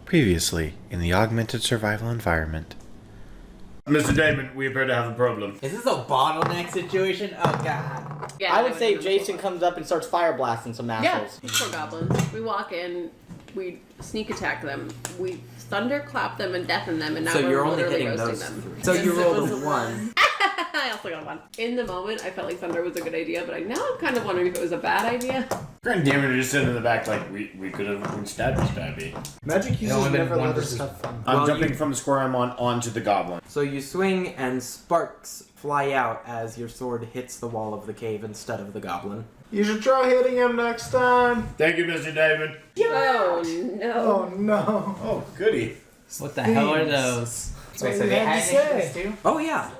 Previously, in the Augmented Survival Environment. Mr. Damon, we appear to have a problem. Is this a bottleneck situation? Oh god. Yeah, I would say Jason comes up and starts fire blasting some assholes. Yeah, poor goblins. We walk in, we sneak attack them, we thunderclap them and deafen them, and now So we're you're only literally hitting roasting those them. three. So you rolled a 1. I also got a 1. In the moment, I felt like thunder was a good idea, but now I'm kind of wondering if it was a bad idea. Grand Damon are just sitting in the back like, we could have been stabby. Magic users only been never one let us person. have fun. I'm Well, jumping you- from the square I'm on onto the goblin. So you swing and sparks fly out as your sword hits the wall of the cave instead of the goblin. You should try hitting him next time. Thank you, Mr. Damon. Oh no. Oh no. Oh, goody. What the hell are those? That's all you had to say. Oh yeah.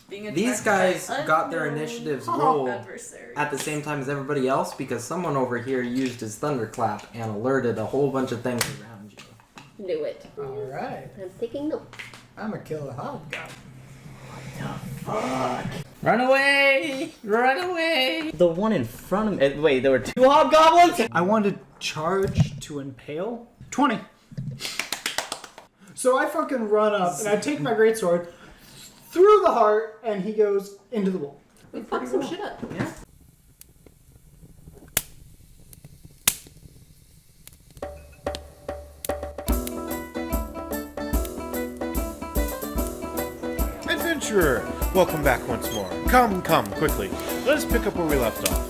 These guys got their initiatives rolled at the same time as everybody else because someone over here used his thunderclap and alerted a whole bunch of things around you. Knew it. Alright. I'm taking notes. I'm gonna kill the hobgoblin. Run away! Run away! The one in front of me. Wait, there were 2 hobgoblins? I wanted to charge to impale. 20. So I fucking run up and I take my greatsword through the heart and he goes into the wall. We fucked some shit up. Yeah. Adventurer! Welcome back once more. Come, quickly. Let us pick up where we left off.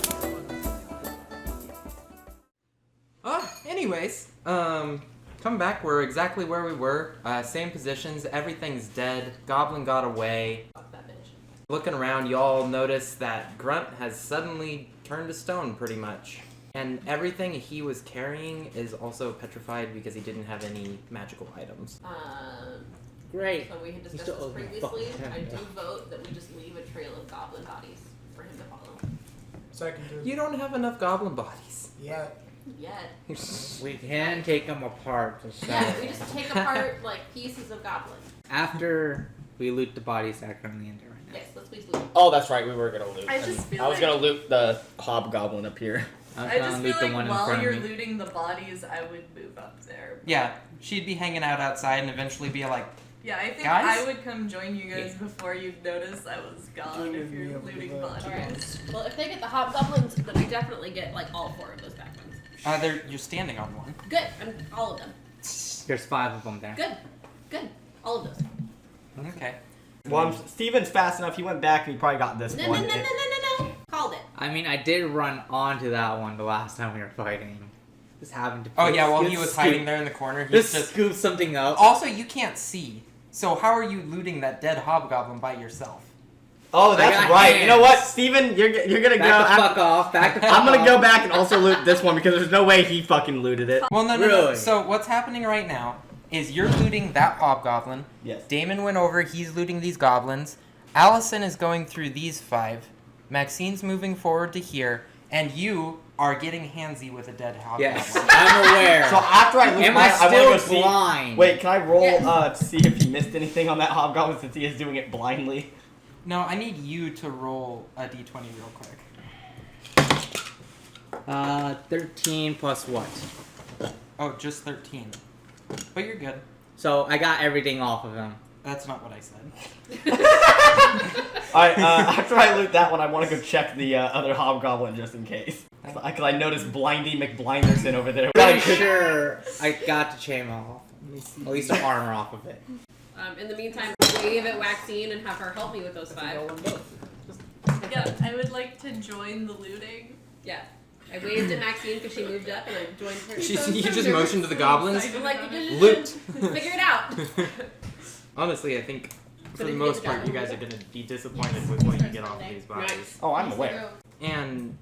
Anyways, come back. We're exactly where we were. Same positions. Everything's dead. Goblin got away. Fuck that bitch. Looking around, y'all notice that Grunt has suddenly turned to stone, pretty much. And everything he was carrying is also petrified because he didn't have any magical items. Great. So we had discussed still this owe me previously. fucking I $10. do vote that we just leave a trail of goblin bodies for him to follow. Second to You don't have enough goblin bodies. Yeah. Yet. We can take them apart to sell. Yeah, we just take apart like pieces of goblin. After we loot the bodies that are currently in there right now. Yes, let's please loot. Oh, that's right. We were gonna loot. I just feel I was like- gonna loot the hobgoblin up here. I just feel like in while front you're of me. looting the bodies, I would move up there. Yeah, she'd be hanging out outside and eventually be like, Yeah, I think Guys? I would come join you guys before you'd notice I was gone if you're looting bodies. Alright. Well, if they get the hobgoblins, then we definitely get like all 4 of those back ones. you're standing on one. Good. All of them. There's 5 of them there. Good. Good. All of those. Okay. Well, Steven's fast enough. He went back and he probably got this No, one. no, no, no, no, no, no. Called it. I mean, I did run onto that one the last time we were fighting. Just happened to. Oh yeah, while he was hiding there in the corner, he Just just... scoop something up. Also, you can't see. So how are you looting that dead hobgoblin by yourself? Oh, I that's got right. hands. You know what, Steven? You're gonna Back the go. fuck off. Back the fuck I'm gonna off. go back and also loot this one because there's no way he fucking looted it. Well, no. Really? So what's happening right now is you're looting that hobgoblin. Yes. Damon went over, he's looting these goblins. Allison is going through these 5. Maxine's moving forward to here. And you are getting handsy with a dead hobgoblin. Yes, I'm aware. So after I loot Am mine, I I wanna go still see. blind? Wait, can I roll Yes. to see if he missed anything on that hobgoblin since he is doing it blindly? No, I need you to roll a d20 real quick. 13 plus what? Oh, just 13. But you're good. So I got everything off of him. That's not what I said. Alright, after I loot that one, I want to go check the other hobgoblin just in case. Because I noticed Blindy McBlinderson over there. Pretty sure I got the chain off. At least the armor off of it. In the meantime, wave at Waxine and have her help me with those 5. Yeah, I would like to join the looting. Yeah. I waved at Maxine because she moved up and I joined her. You just motioned to the goblins. I'm like, Loot. Figure it out. Honestly, I think for the did you most get the part, you goblin? guys are going to be disappointed with what you get off of these bodies. Nice. Oh, I'm aware. And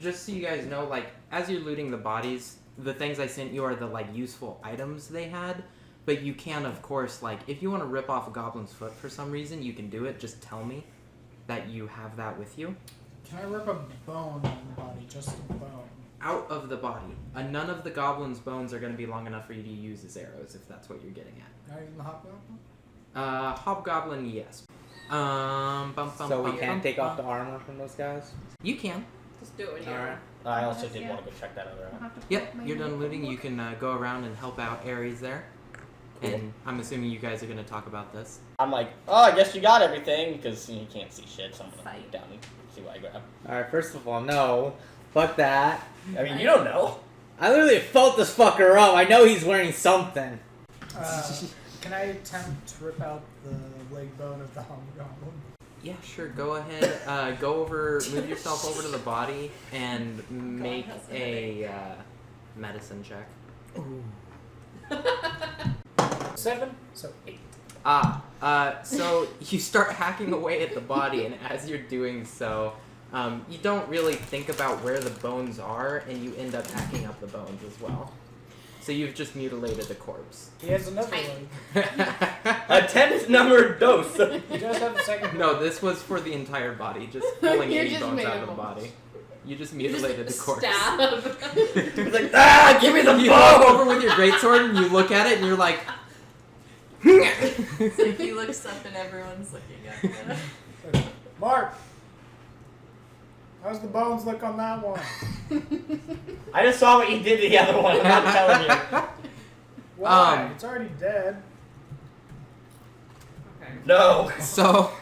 just so you guys know, like, as you're looting the bodies, the things I sent you are the, like, useful items they had. But you can, of course, like, if you want to rip off a goblin's foot for some reason, you can do it. Just tell me that you have that with you. Can I rip a bone on the body? Just a bone. Out of the body. None of the goblin's bones are going to be long enough for you to use as arrows, if that's what you're getting at. Not even the hobgoblin? Hobgoblin, yes. So we can't take off the armor from those guys? You can. Just do it when Alright. I also did want to go check that other out. Yep, you're done looting. You can go around and help out Ares there. Cool. And I'm assuming you guys are going to talk about this. I'm like, oh, I guess you got everything, because you can't see shit, so I'm gonna Fight. go down and see what I grab. Alright, first of all, no. Fuck that. I mean, you don't know. I literally felt this fucker up. I know he's wearing something. Can I attempt to rip out the leg bone of the hobgoblin? Yeah, sure. Go ahead. Move yourself over to the body and make a medicine check. Ooh. 7, so 8. So you start hacking away at the body, and as you're doing so, you don't really think about where the bones are, and you end up hacking up the bones as well. So you've just mutilated the corpse. He has another leg. A 10 numbered dose. He does have a second. No, this was for the entire body, just pulling You any just bones made out of him the a- body. You just mutilated the corpse. Stab. He's like, ah, give me the You walk bone! over with your greatsword and you look at it and you're like, It's like he looks up and everyone's looking at him. Mark! How's the bones look on that one? I just saw what you did to the other one, I'm not telling you. Why? It's already dead. Okay. No. So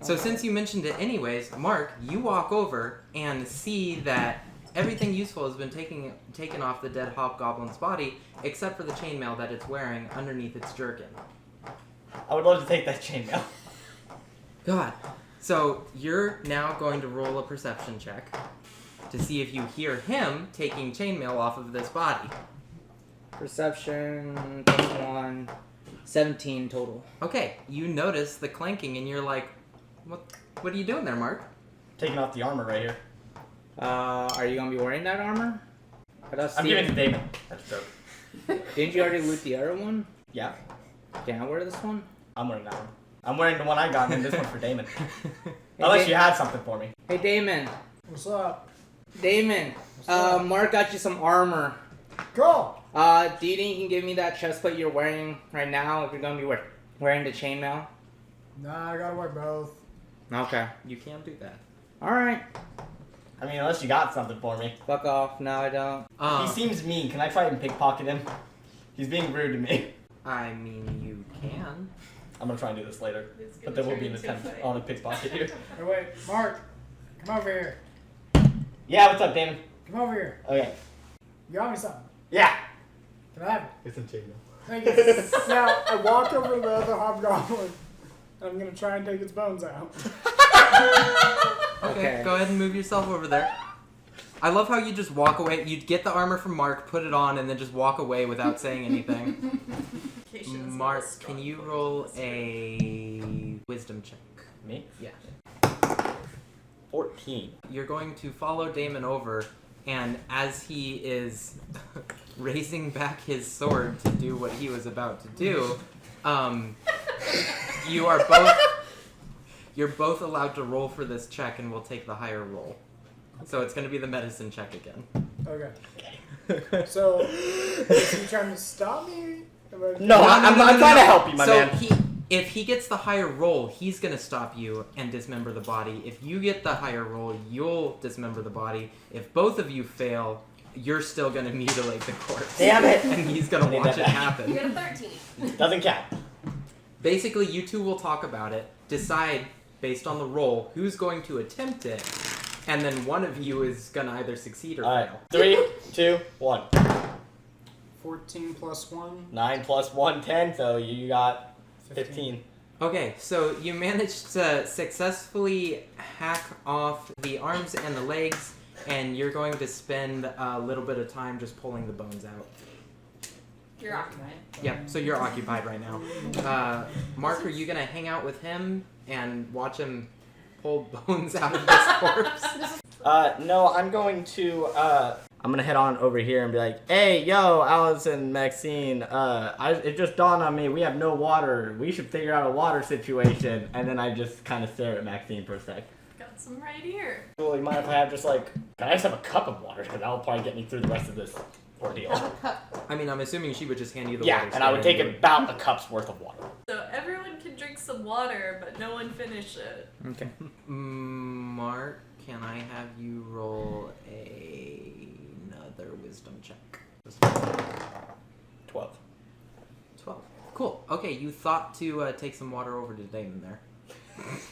since you mentioned it anyways, Mark, you walk over and see that everything useful has been taken off the dead hobgoblin's body, except for the chainmail that it's wearing underneath its jerkin. I would love to take that chainmail. God. So you're now going to roll a perception check to see if you hear him taking chainmail off of this body. Perception, +1, 17 total. Okay, you notice the clanking and you're like, what are you doing there, Mark? Taking off the armor right here. Are you gonna be wearing that armor? I'm giving it to Damon. That's a joke. Didn't you already loot the other one? Yeah, Can I wear this one? I'm wearing that one. I'm wearing the one I got and then this one for Damon. Unless you had something for me. Hey Damon. What's up? Damon. up? Mark got you some armor. Go! Do you think you can give me that chestplate you're wearing right now if you're gonna be wearing the chainmail? Nah, I gotta wear both. Okay. You can do that. Alright. I mean, unless you got something for me. Fuck off. No, I don't. He seems mean. Can I try and pickpocket him? He's being rude to me. I mean, you can. I'm gonna try and do this later. It's But gonna there will be turn an into a attempt fight. on a pickpocket here. Hey, wait, Mark, come over here. Yeah, what's up, Damon? Come over here. Okay. You got me something. Yeah. Can I have it? It's in chainmail. Thank you. Now, I walk over to the other hobgoblin, and I'm gonna try and take its bones out. Okay, go ahead and move yourself over there. I love how you just walk away. You'd get the armor from Mark, put it on, and then just walk away without saying anything. Mark, can you roll a wisdom check? Me? Yeah. 14. You're going to follow Damon over, and as he is raising back his sword to do what he was about to do, you're both allowed to roll for this check, and we'll take the higher roll. So it's going to be the medicine check again. Okay. So, is he trying to stop me? No, I'm trying to help you, my so man. if he gets the higher roll, he's gonna stop you and dismember the body. If you get the higher roll, you'll dismember the body. If both of you fail, you're still gonna mutilate the corpse. Damn it! And he's gonna I need watch that it back. You happen. got a 13. Doesn't count. Basically, you two will talk about it, decide based on the roll who's going to attempt it, and then one of you is gonna either succeed or Alright. fail. 3, 2, 1. 14 plus 1. 9 plus 1, 10, so you got 15. Okay, so you managed to successfully hack off the arms and the legs, and you're going to spend a little bit of time just pulling the bones out. You're occupied. Yep, so you're occupied right now. Mark, are you going to hang out with him and watch him pull bones out of this corpse? No, I'm going to, I'm gonna head on over here and be like, hey, yo, Alice and Maxine, it just dawned on me, we have no water. We should figure out a water situation. And then I just kind of stare at Maxine for a sec. Got some right here. Well, you mind if I have just like, can I just have a cup of water? Because that'll probably get me through the rest of this ordeal. I mean, I'm assuming she would just hand you the Yeah, water. and I would take about a cup's worth of water. So everyone can drink some water, but no one finish it. Okay. Mark, can I have you roll a wisdom check. 12. 12. Cool. Okay, you thought to take some water over to Damon there. That's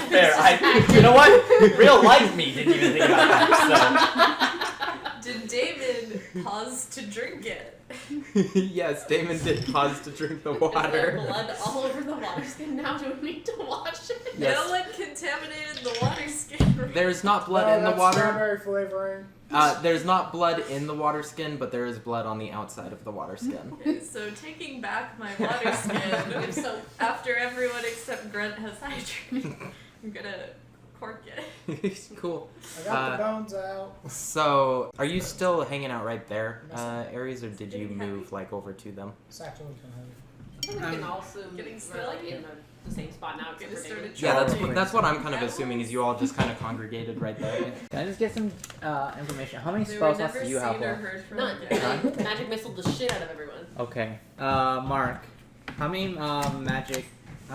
fair. You know what? Real life me didn't even think about that. Did David pause to drink it? Yes, Damon did pause to drink the Is there water. blood all over the water skin now? Do we need to wash it? Yes. No one contaminated the water skin. There's not blood in the that's water. Strawberry flavoring. There's not blood in the water skin, but there is blood on the outside of the water skin. Okay, so taking back my water skin, So after everyone except Grunt has hydrated, I'm gonna cork it. Cool. I got the bones out. So, are you still hanging out right there, Aries, or did you move like over to them? It's actually kind I think we can also Getting we're like silly. in the same spot now except Gonna for start David. a Yeah, troll. that's what I'm kind of assuming is you all just kind of congregated right there. Can I just get some information? How many They spell were slots never do you have seen or left? heard from None. again. Magic missile the shit out of everyone. Okay. Mark, how many how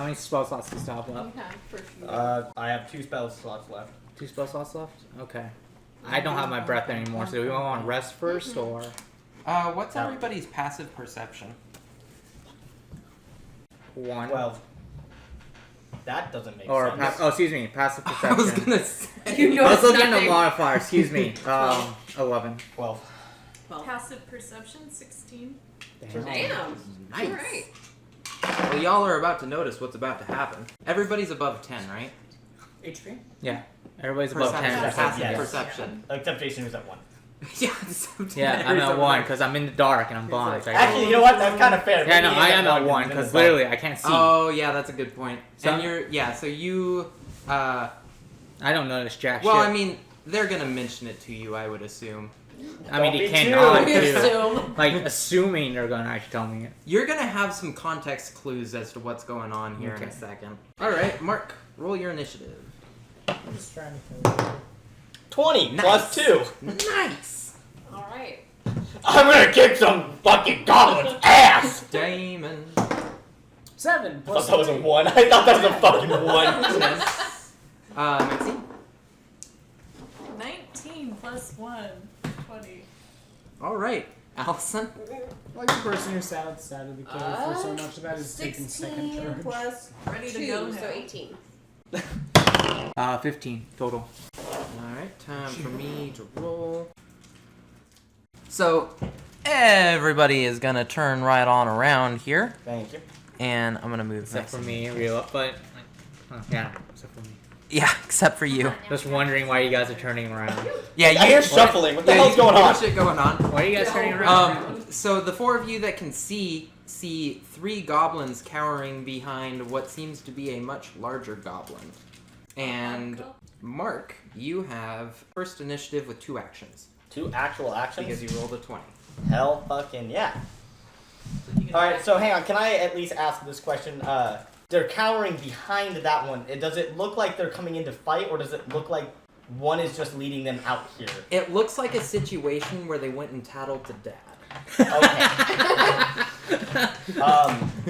many spell slots do you still have left? You have for sure. I have 2 spell slots left. 2 spell slots left? Okay. I don't have my breath anymore, so do we want to rest first or? What's everybody's passive perception? 1. 12. That doesn't make Or sense. excuse me, passive I was perception. gonna say. You know I was it's looking at nothing. the modifier. Excuse me. 11. 12. Passive perception, 16. Damn. Damn. Nice. Alright. Well, y'all are about to notice what's about to happen. Everybody's above 10, right? HP. Yeah. Everybody's above 10. Perception. except Passive me. yes. perception. Except Jason who's at 1. Yeah, so Yeah, I'm Aries at over 1 there. because I'm in the dark and I'm blind. so I Actually, you know what? That's kind of fair. yeah, no, Maybe I he's am at 1 he's in because the dark. literally I can't see. Oh, yeah, that's a good point. So- And so you, I don't notice jack well, shit. I mean, they're gonna mention it to you, I would assume. I mean, Don't you be cannot too- do. Assume. Like, assuming they're gonna actually tell me it. You're gonna have some context clues as to what's going on here in a Okay. second. Alright, Mark, roll your initiative. I'm just trying to kill you. 20 Nice. plus 2. Nice! Alright. I'm gonna kick some fucking goblin's ass! Damon. 7 I plus thought that was a 1. I thought that was a fucking 1. Maxine. 19 plus 1, 20. Alright, Allison. like the person who sat outside of the cave for so much of that is taking second 16 charge. plus Ready to 2, go so now. 18. 15 total. Alright, time for me to roll. So, everybody is gonna turn right on around here, Thank you. and I'm gonna move Except for Maxine. me, real, but yeah, except for me. Yeah, except for you. Just wondering why you guys are turning around. Yeah, I hear shuffling. What the hell's going on? Shit going on. Why are you guys turning around? So the 4 of you that can see 3 goblins cowering behind what seems to be a much larger goblin. And Mark, you have first initiative with 2 actions 2 actual actions? because you rolled a 20. Hell fucking yeah. Alright, so hang on. Can I at least ask this question? They're cowering behind that one. Does it look like they're coming in to fight, or does it look like one is just leading them out here? It looks like a situation where they went and tattled to dad. Okay.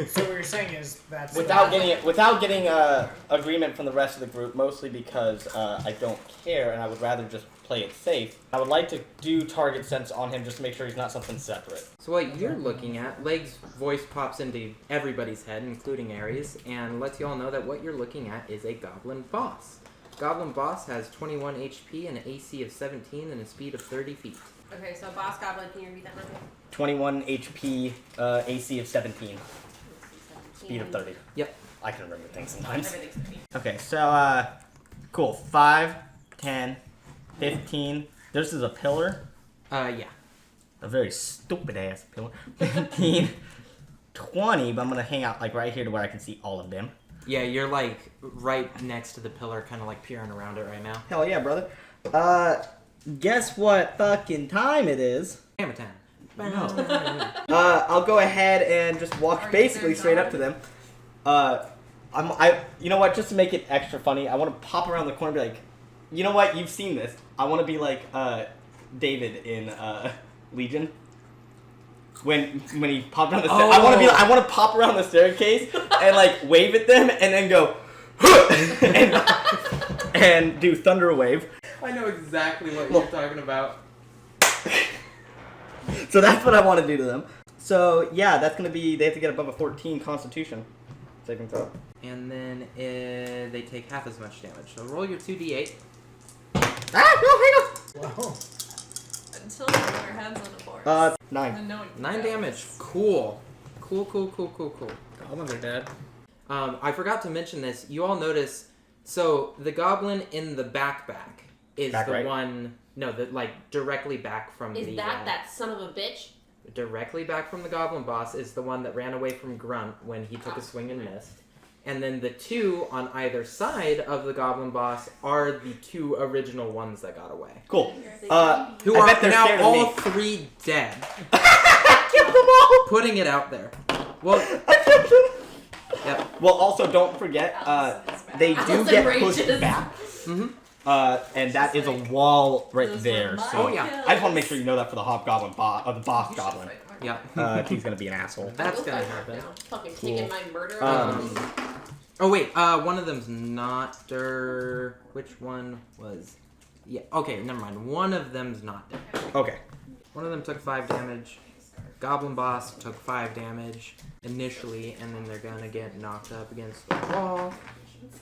So what you're saying is that's Without getting agreement from the rest of the group, mostly because I don't care and I would rather just play it safe. I would like to do target sense on him just to make sure he's not something separate. So what you're looking at, Leg's voice pops into everybody's head, including Aries, and lets you all know that what you're looking at is a goblin boss. Goblin boss has 21 HP and an AC of 17 and a speed of 30 feet. Okay, so Boss Goblin, can you read that number? 21 HP, AC of 17, speed of 30. Yep. I can remember things sometimes. Everything's 30. Okay, so, cool. 5, 10, 15. This is a pillar. Yeah. A very stupid ass pillar. 15, 20, but I'm gonna hang out like right here to where I can see all of them. Yeah, you're like right next to the pillar, kind of like peering around it right now. Hell yeah, brother. Guess what fucking time it is? Hammer time. I'll go ahead and just walk Are you basically there, straight up John? to them. You know what? Just to make it extra funny, I want to pop around the corner and be like, you know what? You've seen this. I want to be like David in Legion. When he popped around the stair, I want to pop around the staircase and like wave at them and then go and do thunder wave. I know exactly what you're talking about. So that's what I want to do to them. So yeah, that's gonna be. They have to get above a 14 Constitution saving throw. And then they take half as much damage. So roll your 2d8. Ah, no, hang Wow. Until your hands on the board. 9. And no one can 9 go. damage. Cool. Cool. Goblins are dead. I forgot to mention this. You all notice. So the goblin in the backpack is Back the right? one. No, like directly back from Is the. that son of a bitch? Directly back from the goblin boss is the one that ran away from Grunt when he took a swing and missed. And then the two on either side of the goblin boss are the two original ones that got away. Cool. Who I are bet they're now scared of all me. 3 dead. Kill them all. Putting it out there. Well, yep. Well, also don't forget, they do Allison get rages. pushed back. Mhm. And that is a wall right Those there. were my So Oh, yeah. kills. I just want to make sure you know that for the hobgoblin the boss goblin. Yep. He's gonna be an asshole. That's Go gonna fight happen. now. Fucking taking my murder. Oh wait, one of them's not der. Which one was? Yeah. Okay, never mind. One of them's not dead. Okay. One of them took 5 damage. Goblin boss took 5 damage initially, and then they're gonna get knocked up against the wall.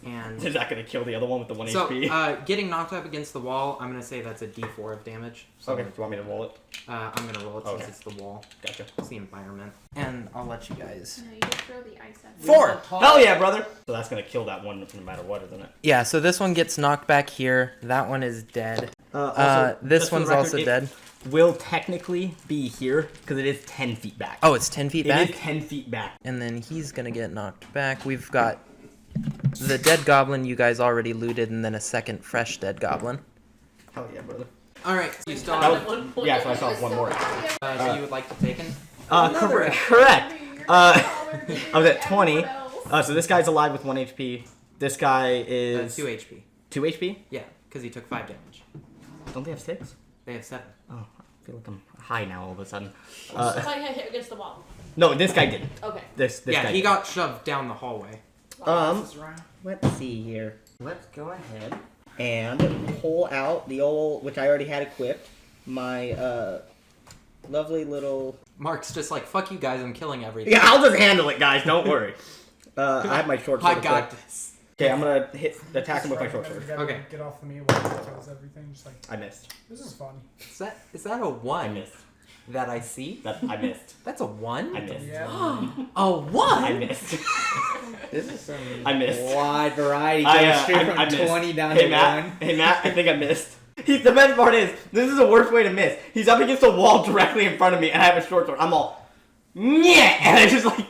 And Is that gonna kill the other one with the 1 so, HP? getting knocked up against the wall, I'm gonna say that's a D4 of damage. So Okay. Do you want me to roll it? I'm gonna roll it Okay. since it's the wall. Gotcha. It's the environment, and I'll let you guys. No, you just throw the ice at 4. Hell yeah, brother. So that's gonna kill that one no matter what, isn't it? Yeah. So this one gets knocked back here. That one is dead. Also, This just for the one's record, also it dead. Will technically be here because it is 10 feet back. Oh, it's 10 feet back. It is 10 feet back. And then he's gonna get knocked back. We've got the dead goblin you guys already looted, and then a second fresh dead goblin. Hell yeah, brother. All right. You still That have. was- At one point, yeah, so I still have one more. So you would like to take him? Correct. I was at 20. So this guy's alive with 1 HP. This guy is 2 HP. 2 HP. Yeah, because he took 5 damage. Don't they have 6? They have 7. Oh, I feel like I'm high now all of a sudden. If I get hit against the wall. No, this guy didn't. Okay. This Yeah, guy he did. got shoved down the hallway. Let's see here. Let's go ahead and pull out the old, which I already had equipped, my lovely little. Mark's just like, fuck you guys, I'm killing everything. Yeah, I'll just handle it, guys. Don't worry. I have my short sword. I got this. Okay, I'm gonna attack him with my short sword. You gotta, Okay. Get off of me while he kills everything. Just like, I missed. this is fun. Is that a I 1 missed. that I see? I missed. That's a 1? I missed. Yeah. A 1? I missed. This is some I missed. wide variety. I, Going straight I from missed. 20 down Hey to Matt. 1. Hey Matt, I think I missed. The best part is, this is the worst way to miss. He's up against a wall directly in front of me, and I have a short sword. I'm all, yeah, and I just like.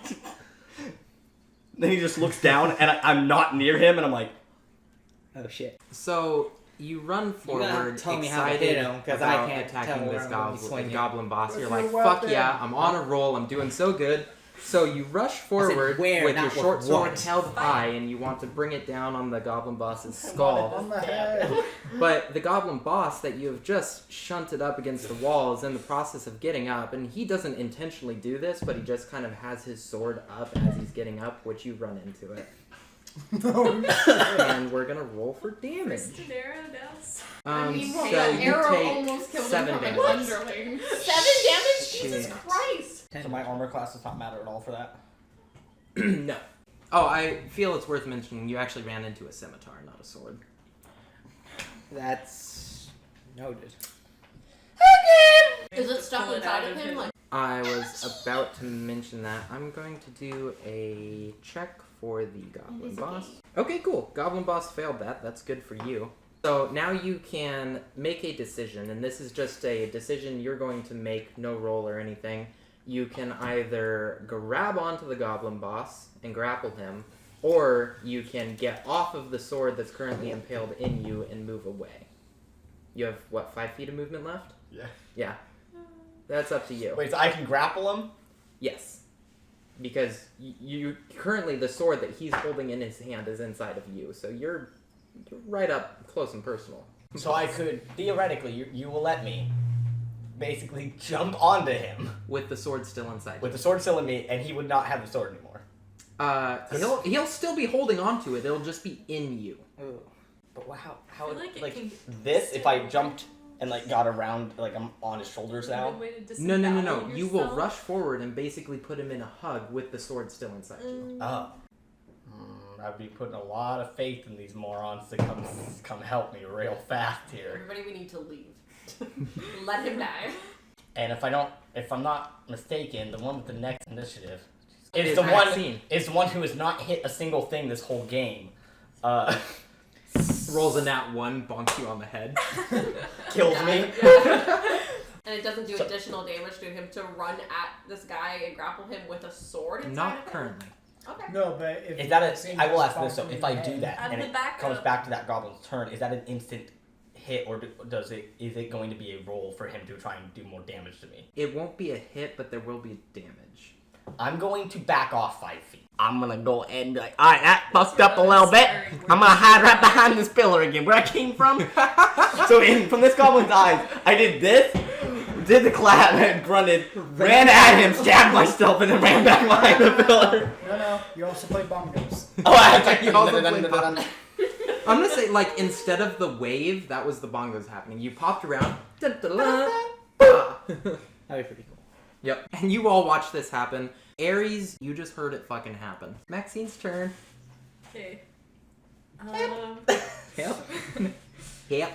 Then he just looks down, and I'm not near him, and I'm like, oh shit. So you run You forward, gotta tell me how to excited hit him, 'cause I about can't attacking tell where this I'm gonna be goblin, swinging. goblin boss. You're Where's like, your fuck weapon? yeah, I'm on a roll, I'm doing so good. So you rush forward where, with not your with short sword what. held high, and you want to bring it down on the goblin boss's skull. On the head. But the goblin boss that you have just shunted up against the wall is in the process of getting up, and he doesn't intentionally do this, but he just kind of has his sword up as he's getting up, which you run into it. And we're gonna roll for damage. Twisted arrow down. I mean, So that you arrow take almost killed 7 him from damage. an underling. 7 damage? Jesus Shit. Christ! So my armor class does not matter at all for that? No. Oh, I feel it's worth mentioning you actually ran into a scimitar, not a sword. That's noted. Is it stuck Pull it inside out of of him? his- Like, I was about to mention that. I'm going to do a check for the goblin boss. Okay, cool. Goblin boss failed that. That's good for you. So now you can make a decision, and this is just a decision you're going to make, no roll or anything. You can either grab onto the goblin boss and grapple him, or you can get off of the sword that's currently impaled in you and move away. You have, what, 5 feet of movement left? Yeah. Yeah. That's up to you. Wait, so I can grapple him? Yes. Because you currently, the sword that he's holding in his hand is inside of you, so you're right up close and personal. So I could, theoretically, you will let me basically jump onto him With the sword still inside. with the sword still in me, and he would not have the sword anymore. He'll still be holding onto it. It'll just be in you. Ooh. But how I feel like it can this, if I jumped and like got around, like I'm on his shoulders now. Good way to No. disembowel You will yourself. rush forward and basically put him in a hug with the sword still inside you. Oh. I'd be putting a lot of faith in these morons to come help me real fast here. Everybody, we need to leave. Let him die. And if I'm not mistaken, the one with the next initiative Is is the Maxine. one who has not hit a single thing this whole game. Rolls a nat 1, bonks you on the head. Kills me. And it doesn't do additional damage to him to run at this guy and grapple him with a sword inside of Not him? Uh, currently. Okay. No, but if Is that Maxine I will gets ask this though. bonked If in I the do head- that As and the it backup. comes back to that goblin's turn, is that an instant hit, or is it going to be a roll for him to try and do more damage to me? It won't be a hit, but there will be damage. I'm going to back off 5 feet. I'm gonna go ahead and be like, alright, that fucked up a little bit. I'm gonna hide right behind this pillar again, where I came from. So from this goblin's eyes, I did this, did the clap, and grunted, ran at him, stabbed myself, and then ran back behind the pillar. No, you also play bongos. Oh, I have You also played pop- I'm gonna say, like, instead of the wave, that was the bongos happening. You popped around. Da-da-da, bah. That'd be pretty cool. Yep. And you all watched this happen. Ares, you just heard it fucking happen. Maxine's turn. Okay. Yep. Yep.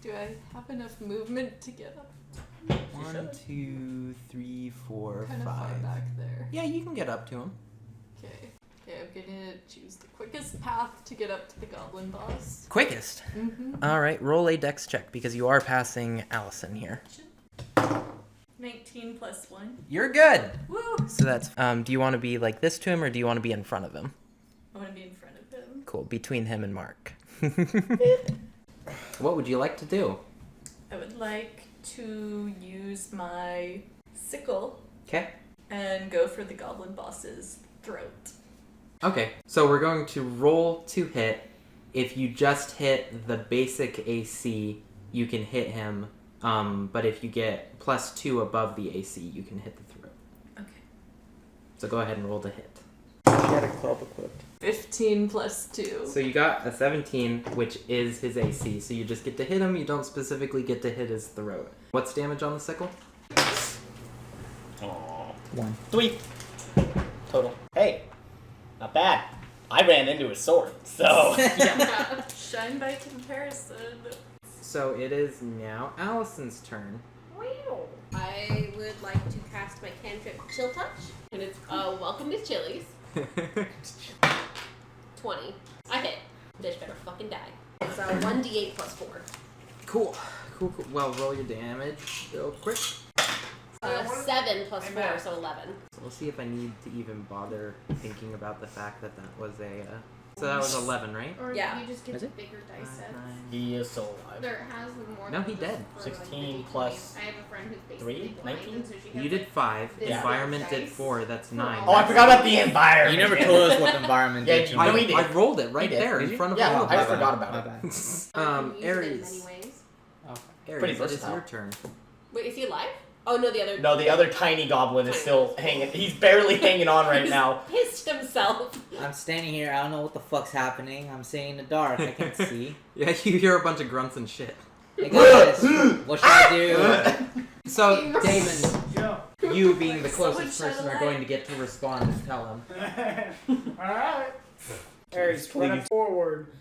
Do I have enough movement to get up? 1, 2, 3, 4, Kind of far 5. back there. Yeah, you can get up to him. Okay. Okay, I'm gonna choose the quickest path to get up to the goblin boss. Quickest. Mm-hmm. Alright, roll a dex check because you are passing Allison here. 19 plus 1. You're good! Woo! So that's, do you want to be like this to him or do you want to be in front of him? I want to be in front of him. Cool, between him and Mark. What would you like to do? I would like to use my sickle Okay. and go for the goblin boss's throat. Okay, so we're going to roll to hit. If you just hit the basic AC, you can hit him. But if you get +2 above the AC, you can hit the throat. Okay. So go ahead and roll to hit. She had a club equipped. 15 plus 2. So you got a 17, which is his AC. So you just get to hit him. You don't specifically get to hit his throat. What's damage on the sickle? Aww. 1. 3 total. Hey, not bad. I ran into his sword, so. Shine by comparison. So it is now Allison's turn. Wow. I would like to cast my cantrip Chill Touch. And it's welcome to Chili's. 20. I hit. Bitch better fucking die. It's 1d8 plus 4. Cool. Cool. Well, roll your damage real quick. 7 plus 4, so 11. So we'll see if I need to even bother thinking about the fact that that was a. So that was 11, right? Or Yeah. you just get Is the it? bigger dice sets. He is so alive. There has more. No, than he just dead. for, like, 16 the D20s. plus I have a friend who's basically 3, blind, 19? and so she has, You did like, 5. this Environment dice did 4. That's 9. Oh, I forgot about the environment. You never told us what the environment Yeah, did to you- me. no, we did. I rolled it right We did. there Did in you? front of Yeah, all of I us. forgot about My it. bad. You can use it in Ares. many ways. Ares, Pretty it is versatile. your turn. Wait, is he alive? Oh, no, the other. No, the other tiny goblin is still hanging. He's barely hanging on right now. Pissed himself. I'm standing here. I don't know what the fuck's happening. I'm sitting in the dark. I can't see. Yeah, you hear a bunch of grunts and shit. Hey guys, what should I do? So, Damon, Yeah. you being the Someone closest shed a person are light. going to get to respond and tell him. Alright. Ares, run forward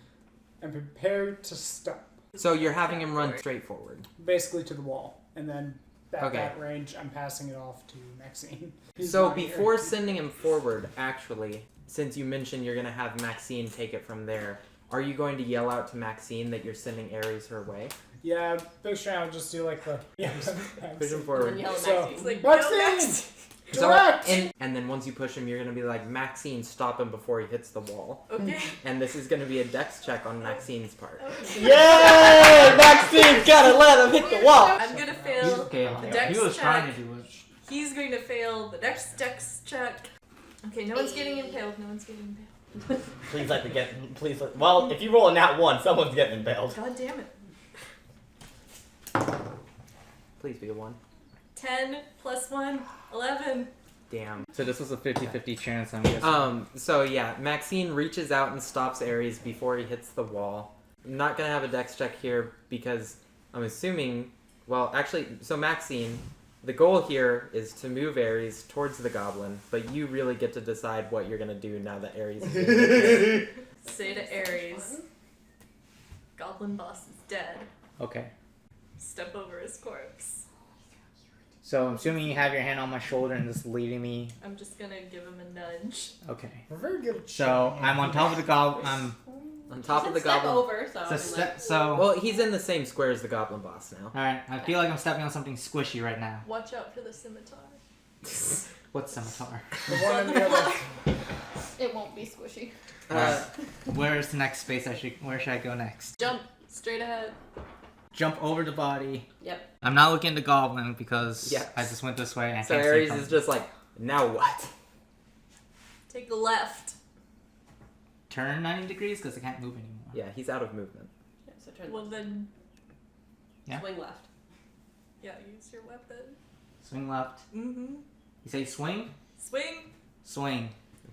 and prepare to stop. So you're having him run straight forward. Basically to the wall. And then at Okay. that range, I'm passing it off to Maxine. He's So not here. before sending him forward, actually, since you mentioned you're going to have Maxine take it from there, are you going to yell out to Maxine that you're sending Ares her way? Yeah, big string, I'll just do like the. Yeah, Push him And forward. yell at So- Maxine. It's like, Maxine! no, Max. So, Direct! and then once you push him, you're going to be like, Maxine, stop him before he hits the wall. Okay. And this is going to be a dex check on Maxine's part. Okay. Yay! Maxine's gotta let him hit the wall. I'm gonna fail Okay, the dex he was check. trying to do it. He's going to fail the next dex check. Okay, no one's getting impaled. No one's getting impaled. Please let the get. Please let. Well, if you roll a nat 1, someone's getting impaled. God damn it. Please be a 1. 10 plus 1, 11. Damn. So this was a 50-50 chance, I'm guessing. So yeah, Maxine reaches out and stops Ares before he hits the wall. I'm not gonna have a dex check here because I'm assuming. Well, actually, so Maxine, the goal here is to move Ares towards the goblin, but you really get to decide what you're gonna do now that Ares is in. Say to Ares, Goblin Boss is dead. Okay. Step over his corpse. So I'm assuming you have your hand on my shoulder and just leading me. I'm just gonna give him a nudge. Okay. We're very good at So I'm on top of the goblin. I'm On top of the Step goblin. over, so. I so, mean, step, so Well, he's in the same square as the goblin boss now. all right. I feel like I'm stepping on something squishy right now. Watch out for the scimitar. What's scimitar? The one on the other. It won't be squishy. Where's the next space? Where should I go next? Jump straight ahead. Jump over the body. Yep. I'm not looking at the goblin because Yes. I just went this way and I So can't see Ares from is just like, now what? Take the left. turn 90 degrees because I can't move anymore. Yeah, he's out of movement. Yeah, so turn Well then, Yeah. swing left. yeah, use your weapon. Swing left. Mm-hmm. You say swing? Swing. Swing.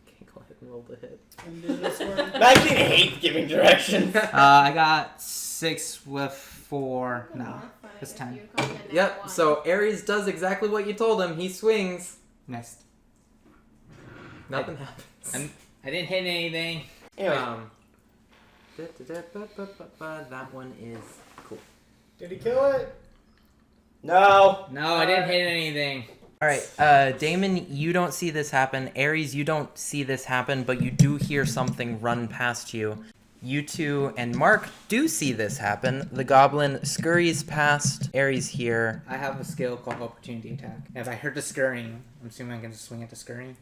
Okay, go ahead and roll the hit. And do this one. Maxine hates giving directions. I got 6 with 4. No, Fine, it's if 10. you come in at Yep, one. so Ares does exactly what you told him. He swings. Missed. Nothing happens. I didn't hit anything. Anyway, That one is cool. Did he kill it? no. No, I didn't hit anything. All right, Damon, you don't see this happen. Ares, you don't see this happen, but you do hear something run past you. You two and Mark do see this happen. The goblin scurries past Ares here. I have a skill called opportunity attack. If I heard the scurrying, I'm assuming I can just swing at the scurrying.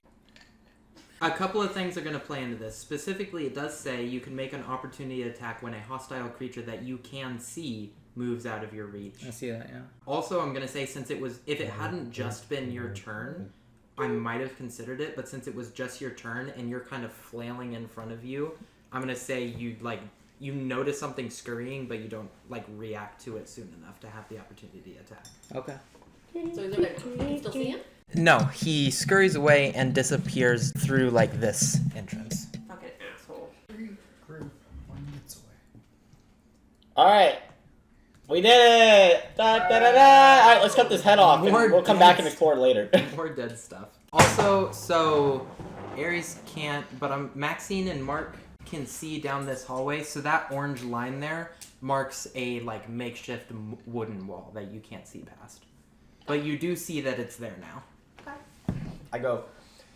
A couple of things are going to play into this. Specifically, it does say you can make an opportunity attack when a hostile creature that you can see moves out of your reach. I see that, yeah. Also, I'm going to say if it hadn't just been your turn, I might have considered it, but since it was just your turn and you're kind of flailing in front of you, I'm going to say you notice something scurrying, but you don't react to it soon enough to have the opportunity attack. Okay. So he's over there. You can still see him? No, he scurries away and disappears through this entrance. Fucking asshole. Group. One gets away. Alright. We did it! Da, da, da, da. Alright, let's cut this head off and More we'll come back and deaths. explore later. More dead stuff. Also, so Ares can't, but Maxine and Mark can see down this hallway, so that orange line there marks a makeshift wooden wall that you can't see past. But you do see that it's there now. I go,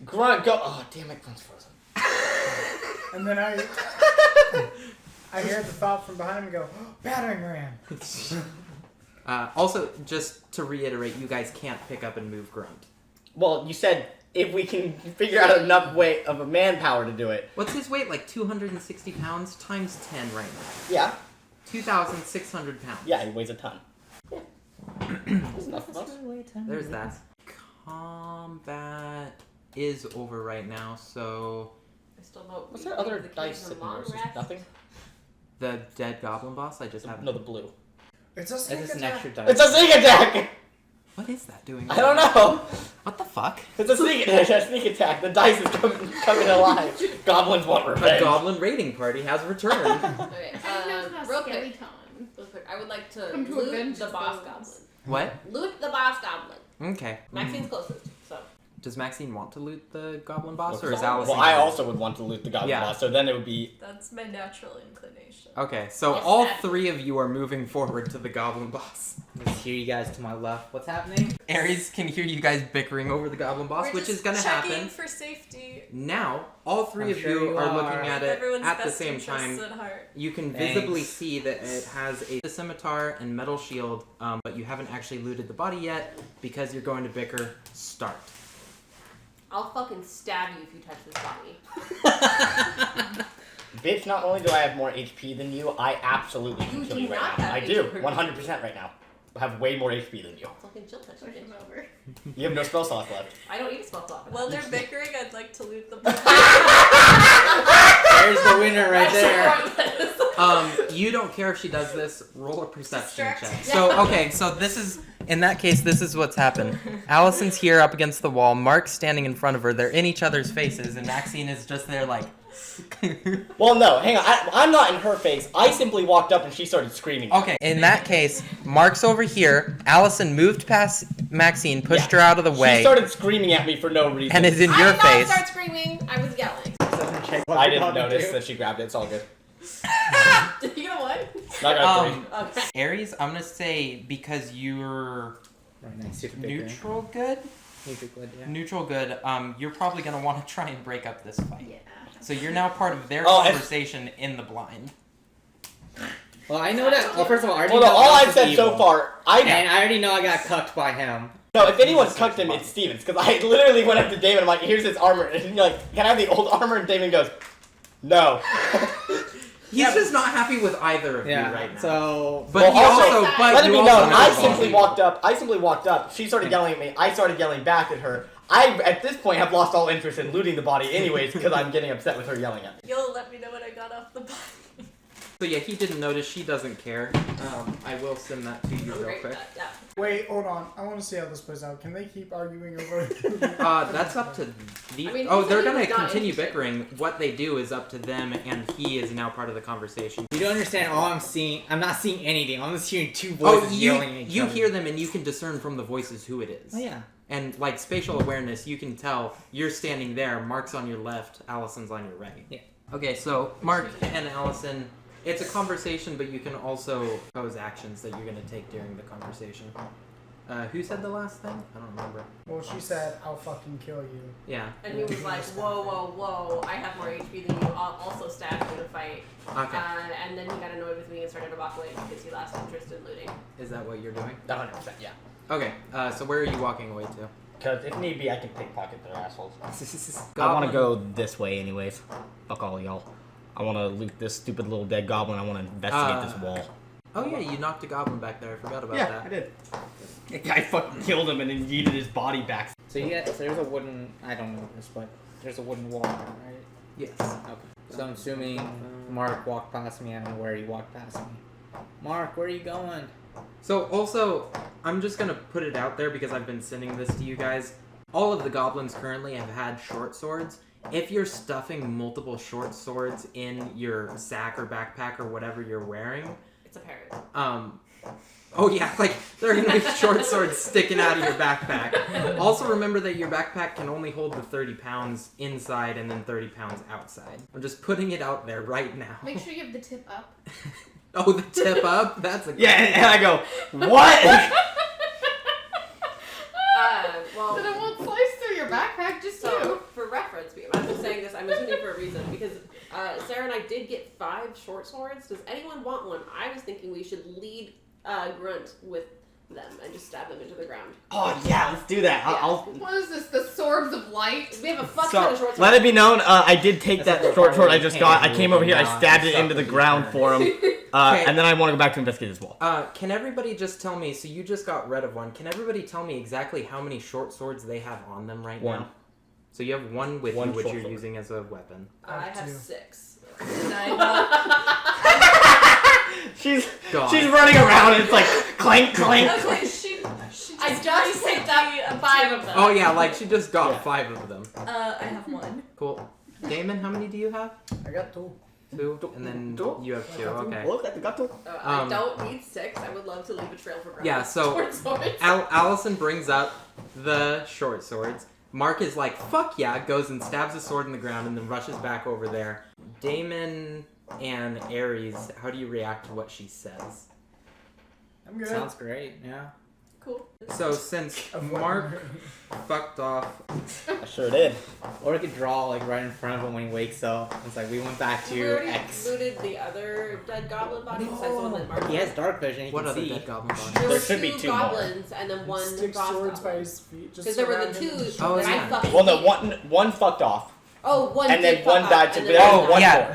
Grunt, go. Oh, damn it, Grunt's frozen. And then I hear the thought from behind me go, oh, battering ram. Also, just to reiterate, you guys can't pick up and move Grunt. Well, you said if we can figure out enough weight of a manpower to do it. What's his weight? 260 pounds times 10 right now. Yeah. 2,600 pounds. Yeah, he weighs a ton. Yeah. That's enough of us. There's that. Combat is over right now, so I still vote. What's we that leave other the dice kids sitting long there? Is this rest. nothing? the dead goblin boss, I just haven't. No, the blue. It's a It's sneak just an attack. extra dice. It's a sneak attack! What is that doing? I don't know. What the fuck? It's a sneak attack. A sneak attack. The dice is coming alive. Goblins want A revenge. goblin raiding party has returned. Okay, How do you know it's not real quick. skeleton? Real quick. I would like to Come to loot avenge the the boss bones. goblin. What? Loot the boss goblin. Okay. Maxine's closest, so. Does Maxine want to loot the goblin boss, or Well, is Allison? I also would want to loot the goblin Yeah. boss, so then it would be. That's my natural inclination. Okay, so Yes, all that- three of you are moving forward to the goblin boss. Let's hear you guys to my left. What's happening? Ares can hear you guys bickering over the goblin boss, We're which just is gonna checking happen. for safety. Now, all three I'm of sure you you are are. looking at it Everyone's at the best same interests time. at heart. You can Thanks. visibly see that it has a scimitar and metal shield, but you haven't actually looted the body yet because you're going to bicker. Start. I'll fucking stab you if you touch this body. Bitch, not only do I have more HP than you, I absolutely can You kill do you right not now. have I do. HP. 100% right now. I have way more HP than you. Fucking chill touch Push you. him over. You have no spell slots left. I don't need a spell slot for that. While they're bickering, I'd like to loot the There's the winner right there. You don't care if she does this. Roll a perception Distract. check. So okay, so this is in that case. This is what's happened. Allison's here up against the wall. Mark's standing in front of her. They're in each other's faces, and Maxine is just there like Well, no, hang on. I'm not in her face. I simply walked up and she started screaming. Okay, in that case, Mark's over here. Allison moved past Maxine, pushed her out of the way, She started screaming at me for no reason. and is in I your did not face. start screaming. I was yelling. I didn't notice that she grabbed it. It's all good. Did you get a what? Not gonna Okay. Aries, I'm gonna say because you're Right next to the big ring. neutral good. Neutral good, yeah. Neutral good. You're probably gonna want to try and break up this fight. Yeah. So you're now part of their Oh, and- conversation in the blind. Well, I know that. Well, first of all, I already Well, no, know all Alex I've is said evil. so far, And I already know I got cucked by him. No, if anyone's cucked him, it's Stevens. Because I literally went up to Damon, I'm like, here's his armor. And you're like, can I have the old armor? And Damon goes, no. He's just not happy with either of you Yeah. right now. So. But Well, he also, also, but Let it you be also known, know I both simply of walked up. She started yelling at me. I started yelling back at her. I, at this point, have lost all interest in looting the body anyways because I'm getting upset with her yelling at me. You'll let me know when I got off the bus. So yeah, he didn't notice. She doesn't care. I will send that to you real Great. quick. Yeah. Wait, hold on. I want to see how this plays out. Can they keep arguing over? That's up to the. I mean, Oh, he they're said he gonna was not continue interested. bickering. What they do is up to them, and he is now part of the conversation. You don't understand. All I'm seeing. I'm not seeing anything. I'm just hearing two Oh, voices you yelling at each you other. hear them, and you can discern from the voices who it is. Oh yeah. And like spatial awareness, you can tell you're standing there. Mark's on your left. Allison's on your right. Yeah. Okay, so Mark and Allison, it's a conversation, but you can also pose actions that you're gonna take during the conversation. Who said the last thing? I don't remember. Well, she said, "I'll fucking kill you." Yeah. And he was like, whoa, whoa, whoa, I have more HP than you. I'll also stab you in a fight. Okay. And then he got annoyed with me and started to walk away because he lost interest in looting. Is that what you're doing? 100%, yeah. Okay. So where are you walking away to? Because if need be, I can pickpocket their assholes. Goblin- I want to go this way anyways. Fuck all y'all. I want to loot this stupid little dead goblin. I want to investigate this wall. Oh yeah, you knocked a goblin back there. I forgot about that. I did. I fucking killed him and then yeeted his body back. So you got. So there's a wooden. I don't know this, but there's a wooden wall, right? Yes. Okay. So I'm assuming Mark walked past me. I don't know where he walked past me. Mark, where are you going? So also, I'm just gonna put it out there because I've been sending this to you guys. All of the goblins currently have had short swords. If you're stuffing multiple short swords in your sack or backpack or whatever you're wearing, It's a parrot. oh yeah, like there are gonna be short swords sticking out of your backpack. Also remember that your backpack can only hold the 30 pounds inside and then 30 pounds outside. I'm just putting it out there right now. Make sure you have the tip up. Oh, the tip up? That's a Yeah, and I go, what? Well, Then it won't slice through your backpack, just so you. for reference, I'm just saying this, I'm assuming for a reason, because Sarah and I did get 5 short swords. Does anyone want one? I was thinking we should lead Grunt with them and just stab them into the ground. Oh yeah, let's do that. I'll What is this? The swords of light? We have a fuck ton of short swords. let it be known, I did take That's that a short sword I really just got. I pain came over here, I not stabbed it to into the suffer ground these for him. Okay. And then I want to go back to investigate this wall. Can everybody just tell me, so you just got rid of one, can everybody tell me exactly how many short swords they have on them right One. now? So you have one with One you, which short you're sword. using as a weapon. I have 2. 6. And She's God. she's running around and it's like clank clank. okay, she I just picked up 5 of them. Oh yeah, like she just got Yeah. 5 of them. I have 1. Cool. Damon, how many do you have? I got 2. 2? And then Two. you have 2, okay. Look at the gato. I don't need 6. I would love to leave a trail for Grunt. Yeah, so Short swords. Allison brings up the short swords. Mark is like, fuck yeah, goes and stabs a sword in the ground and then rushes back over there. Damon and Ares, how do you react to what she says? I'm good. Sounds great. Yeah. Cool. So since Mark fucked off, I sure did. Or we could draw like right in front of him when he wakes up. It's like we went back We to already X. looted the other dead goblin body besides the one that Mark. He has dark vision. He what can other see. dead goblin body? There were There should be 2 two more. goblins and then one Stick boss swords by goblin. his feet. Just Because there were the surround him 2 with Oh, that yeah. I fucking Well, no, hate. one fucked off. Oh, one And did then one fuck died up, to- and then oh, one one died. Yeah, more.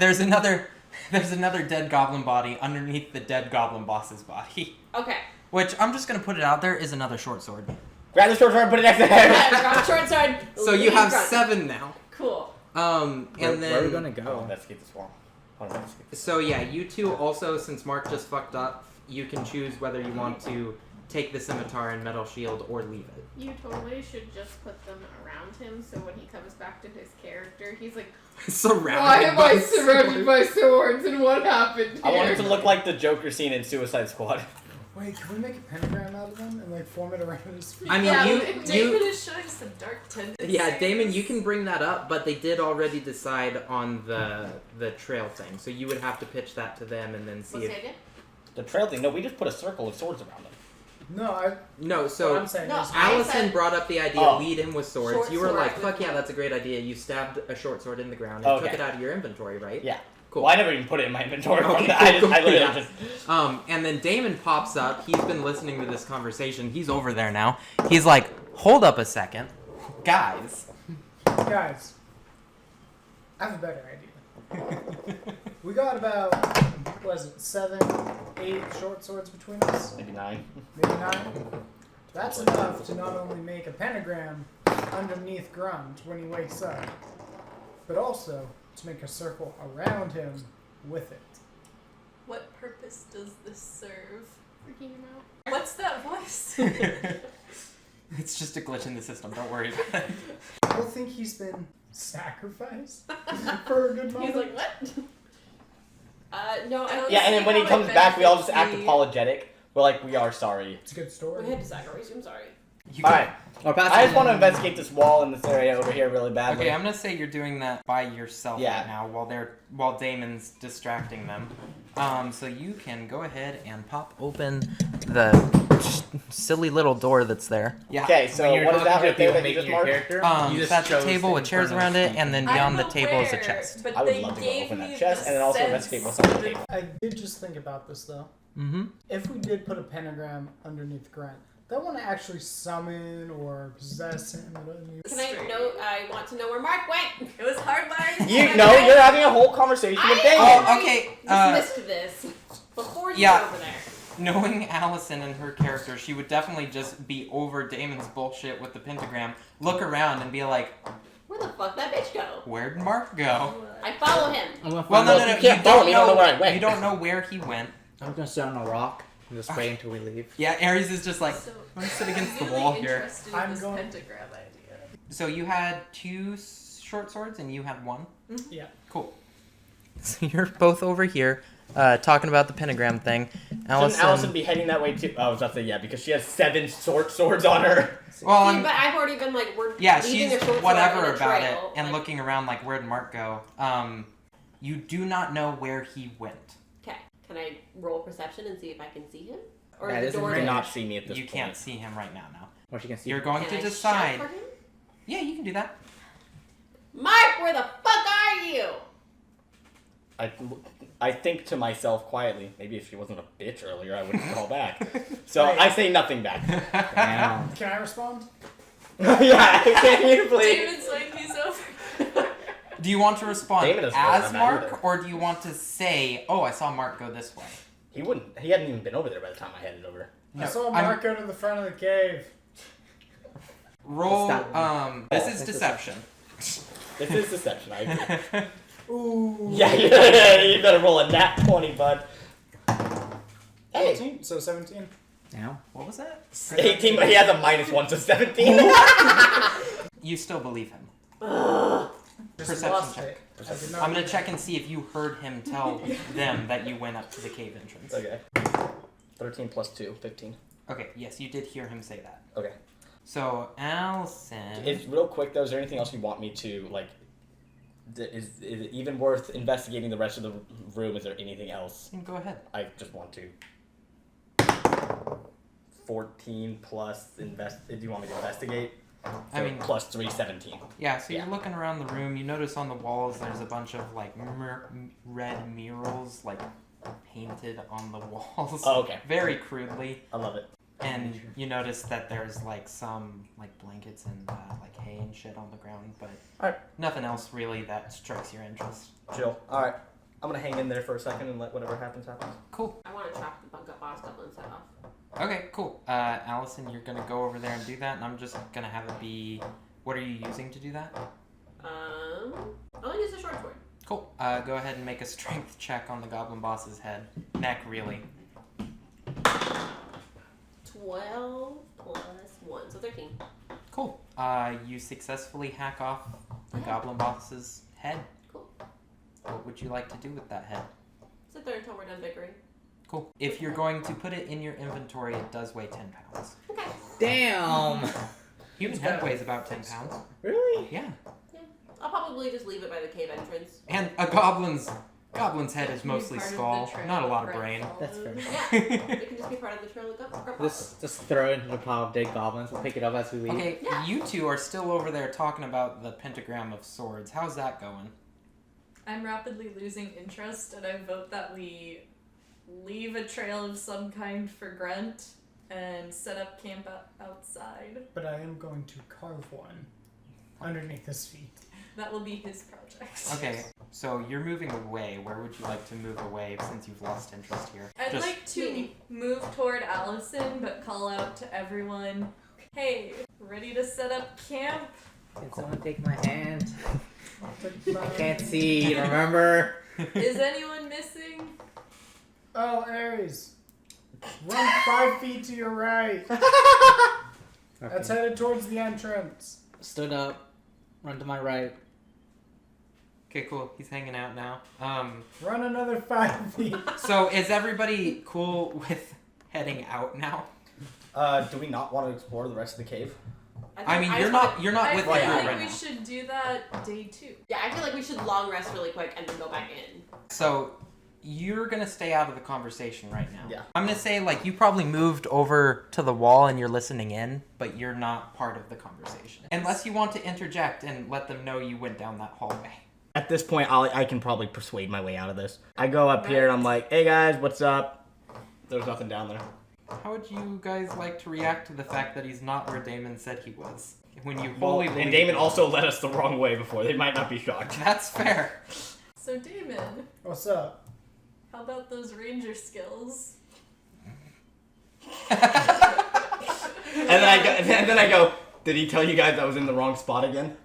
there's another dead goblin body underneath the dead goblin boss's body. Okay. Which I'm just gonna put it out there is another short sword. Grab the short sword and put it next to him. Yeah, grab short sword. So you lead have Grunt. 7 now. Cool. And then Where are we gonna I'll go? investigate this wall. I'll investigate. So yeah, you two also, since Mark just fucked up, you can choose whether you want to take the scimitar and metal shield or leave it. You totally should just put them around him so when he comes back to his character, he's like, Surrounded why am by I surrounded by swords and what happened I want it here? to look like the Joker scene in Suicide Squad. Wait, can we make a pentagram out of them and like form it around his feet? I mean, Yeah, you David is showing some dark tendencies. Yeah, Damon, you can bring that up, but they did already decide on the trail thing, so you would have to pitch that to them and then see What's if. the idea? The trail thing. No, we just put a circle of swords around them. No, No, what so I'm saying No, is, I Allison said- brought up the idea, Oh. lead him with swords. Short You were sword like, with fuck yeah, the- that's a great idea. You stabbed a short sword in the ground and Okay. took it out of your inventory, right? Yeah. Cool. Well, I never even put it in my inventory. Okay, I cool, literally yeah. just. And then Damon pops up. He's been listening to this conversation. He's over there now. He's like, hold up a second. Guys. guys, I have a better idea. We got about, what is it, 7, 8 short swords between us? Maybe 9. Maybe 9? That's enough to not only make a pentagram underneath Grunt when he wakes up, but also to make a circle around him with it. What purpose does this serve? Freaking him out. What's that voice? It's just a glitch in the system. Don't worry about it. People think he's been sacrificed for a good moment. He's like, what? No, I don't Yeah, and then see when he how it comes back, we all just benefits act me. apologetic. We're like, we are sorry. It's a good We story. had to sacrifice you, I'm sorry. You Alright. Or pass I it just want to in. investigate this wall in this area over here really badly. Okay, I'm gonna say you're doing that by yourself Yeah. right now while Damon's distracting them. So you can go ahead and pop open the silly little door that's there. Yeah. Okay, When so you're what is that talking to right there people that you making just your marked? character, you just That's a chose table in with chairs front of around it, and then beyond the table is a aware, chest. But I would they love to go gave open that me chest the and then also sense investigate what's on the table. I did just think about this though. Mm-hmm. If we did put a pentagram underneath Grant, that won't actually summon or possess him. Can I know? I want to know where Mark went. It was hard learning. You know, you're having a whole conversation with Damon. Oh, okay. Dismissed this before you yeah. were over there. Knowing Allison and her character, she would definitely just be over Damon's bullshit with the pentagram, look around and be like, Where the fuck that bitch go? where'd Mark go? I follow him. I'm gonna Well, find no, out- no, no. You can't follow me, you don't know where I went. You don't know where he went. I'm gonna sit on a rock and just wait until we leave. Yeah, Ares is just like, So, I'm gonna sit against the really wall here. interested in I'm this going- pentagram idea. So you had 2 short swords and you had 1? Yeah. Cool. So you're both over here, talking about the pentagram thing. Shouldn't Allison be heading that way too? Oh, I was about to say, yeah, because she has 7 short swords on her. well, See, but I've already been like, we're yeah, leaving she's a short sword whatever on a about it trail. and like, looking around like, where'd Mark go? You do not know where he went. Okay, can I roll perception and see if I can see him? Or That is is the door You very cannot there? see me at this You point. can't see him right now. No. Or she can see. You're going Can to I decide. shout for him? Yeah, you can do that. Mark, where the fuck are you? I think to myself quietly, maybe if she wasn't a bitch earlier, I wouldn't call back. So Right. I say nothing back. Damn. Can I respond? Yeah, can you please? David's like, he's over. Do you want to respond Damon doesn't know as I'm not Mark, either. or do you want to say, "Oh, I saw Mark go this way"? He wouldn't. He hadn't even been over there by the time I headed over. I saw I'm- Mark go to the front of the cave. Roll. Stop. This Oh, is it's deception. This is deception. I agree. Ooh. Yeah, you better roll a nat 20, bud. Hey, 18, so 17. Now. What was that? 18, but he has a -1, so 17. You still believe him. Just Perception lost check. it. I did not I'm gonna read check and see if you heard him tell them that you went up to the cave entrance. Okay. 13 plus 2, 15. Okay, yes, you did hear him say that. Okay. So, Allison. It's real quick though. Is there anything else you want me to like? Is it even worth investigating the rest of the room? Is there anything else? Go ahead. I just want to. 14 plus invest. Do you want me to investigate? I mean- plus 3, 17. Yeah, so Yeah. you're looking around the room. You notice on the walls there's a bunch of like red murals like painted on the walls. Oh, okay. Very crudely. I love it. And you notice that there's like some like blankets and like hay and shit on the ground, but Alright. nothing else really that strikes your interest. Chill. All right. I'm gonna hang in there for a second and let whatever happens happen. Cool. I want to chop the bunk up boss goblins head off. Okay, cool. Allison, you're gonna go over there and do that, and I'm just gonna have it be. What are you using to do that? I only use a short sword. Cool. Go ahead and make a strength check on the goblin boss's head. Neck, really. 12 plus 1, so 13. Cool. You successfully hack off the goblin boss's head. Cool. What would you like to do with that head? Sit there until we're done bickering. Cool. If you're going to put it in your inventory, it does weigh 10 pounds. Okay. Damn. Human head weighs about 10 pounds. Really? Yeah. I'll probably just leave it by the cave entrance. And a goblin's head is Be mostly part of the skull, trail not a lot of Brent brain. follows. That's fair. Yeah, it can just be part of the trail of grub Just throw it into the pile of dead goblins. We'll pick it up as we leave. Okay, Yeah. you two are still over there talking about the pentagram of swords. How's that going? I'm rapidly losing interest, and I vote that we leave a trail of some kind for Grunt and set up camp outside. But I am going to carve one underneath his feet. That will be his project. Okay, so you're moving away. Where would you like to move away since you've lost interest here? I'd Just- like to move toward Allison, but call out to everyone, hey, ready to set up camp? Can someone take my hand? But I can't see, remember? Is anyone missing? Oh, Ares. Run 5 feet to your right. That's Okay. headed towards the entrance. Stood up. Run to my right. Okay, cool. He's hanging out now. Run another 5 feet. So is everybody cool with heading out now? Do we not want to explore the rest of the cave? I mean, you're just not I with feel the like group right we now. should do that day 2. Yeah, I feel like we should long rest really quick and then go back in. So you're gonna stay out of the conversation right now. Yeah. I'm gonna say like you probably moved over to the wall and you're listening in, but you're not part of the conversation. Unless you want to interject and let them know you went down that hallway. At this point, I can probably persuade my way out of this. I go up here and I'm like, hey guys, what's up? There's nothing down there. How would you guys like to react to the fact that he's not where Damon said he was? When you Well, wholly and believe Damon it? also led us the wrong way before. They might not be shocked. That's fair. So Damon, What's up? how about those ranger skills? And then I go, did he tell you guys I was in the wrong spot again?